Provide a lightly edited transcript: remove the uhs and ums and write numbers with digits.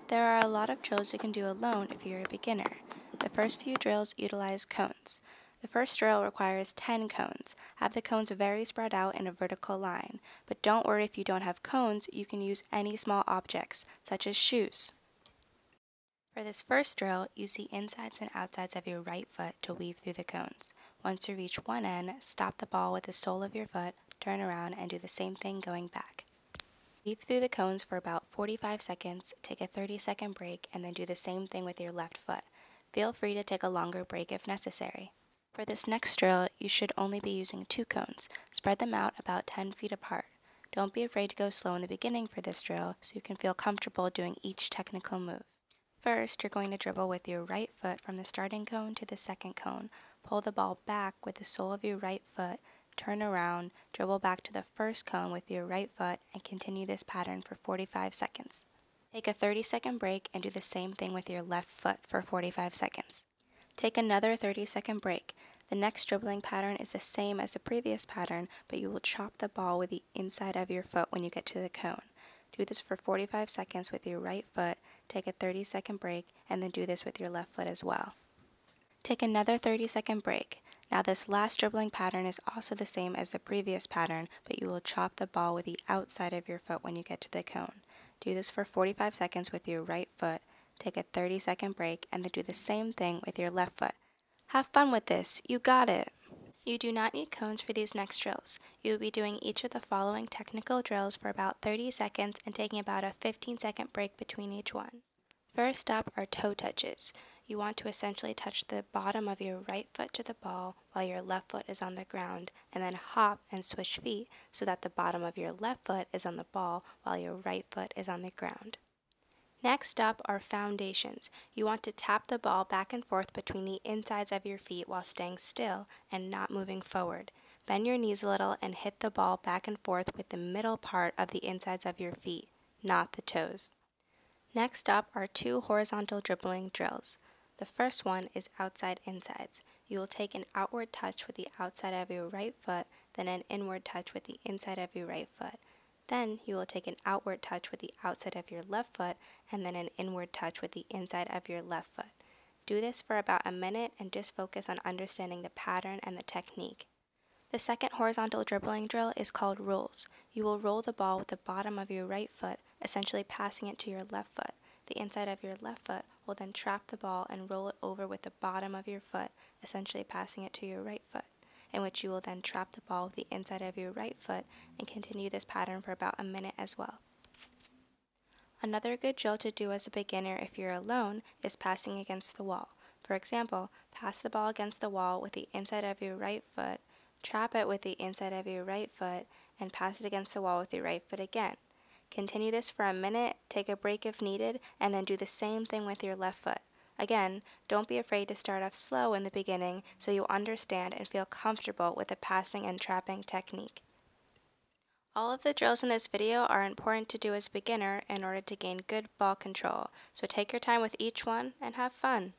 There are a lot of drills you can do alone if you're a beginner. The first few drills utilize cones. The first drill requires 10 cones. Have the cones very spread out in a vertical line. But don't worry if you don't have cones, you can use any small objects, such as shoes. For this first drill, use the insides and outsides of your right foot to weave through the cones. Once you reach one end, stop the ball with the sole of your foot, turn around, and do the same thing going back. Weave through the cones for about 45 seconds, take a 30-second break, and then do the same thing with your left foot. Feel free to take a longer break if necessary. For this next drill, you should only be using 2 cones. Spread them out about 10 feet apart. Don't be afraid to go slow in the beginning for this drill so you can feel comfortable doing each technical move. First, you're going to dribble with your right foot from the starting cone to the second cone. Pull the ball back with the sole of your right foot, turn around, dribble back to the first cone with your right foot, and continue this pattern for 45 seconds. Take a 30-second break and do the same thing with your left foot for 45 seconds. Take another 30-second break. The next dribbling pattern is the same as the previous pattern, but you will chop the ball with the inside of your foot when you get to the cone. Do this for 45 seconds with your right foot, take a 30-second break, and then do this with your left foot as well. Take another 30-second break. Now this last dribbling pattern is also the same as the previous pattern, but you will chop the ball with the outside of your foot when you get to the cone. Do this for 45 seconds with your right foot, take a 30-second break, and then do the same thing with your left foot. Have fun with this, you got it! You do not need cones for these next drills. You will be doing each of the following technical drills for about 30 seconds and taking about a 15-second break between each one. First up are toe touches. You want to essentially touch the bottom of your right foot to the ball while your left foot is on the ground, and then hop and switch feet so that the bottom of your left foot is on the ball while your right foot is on the ground. Next up are foundations. You want to tap the ball back and forth between the insides of your feet while staying still and not moving forward. Bend your knees a little and hit the ball back and forth with the middle part of the insides of your feet, not the toes. Next up are 2 horizontal dribbling drills. The first one is outside insides. You will take an outward touch with the outside of your right foot, then an inward touch with the inside of your right foot. Then you will take an outward touch with the outside of your left foot and then an inward touch with the inside of your left foot. Do this for about a minute and just focus on understanding the pattern and the technique. The second horizontal dribbling drill is called rolls. You will roll the ball with the bottom of your right foot, essentially passing it to your left foot. The inside of your left foot will then trap the ball and roll it over with the bottom of your foot, essentially passing it to your right foot, in which you will then trap the ball with the inside of your right foot and continue this pattern for about a minute as well. Another good drill to do as a beginner if you're alone is passing against the wall. For example, pass the ball against the wall with the inside of your right foot, trap it with the inside of your right foot, and pass it against the wall with your right foot again. Continue this for a minute, take a break if needed, and then do the same thing with your left foot. Again, don't be afraid to start off slow in the beginning so you understand and feel comfortable with the passing and trapping technique. All of the drills in this video are important to do as a beginner in order to gain good ball control, so take your time with each one and have fun.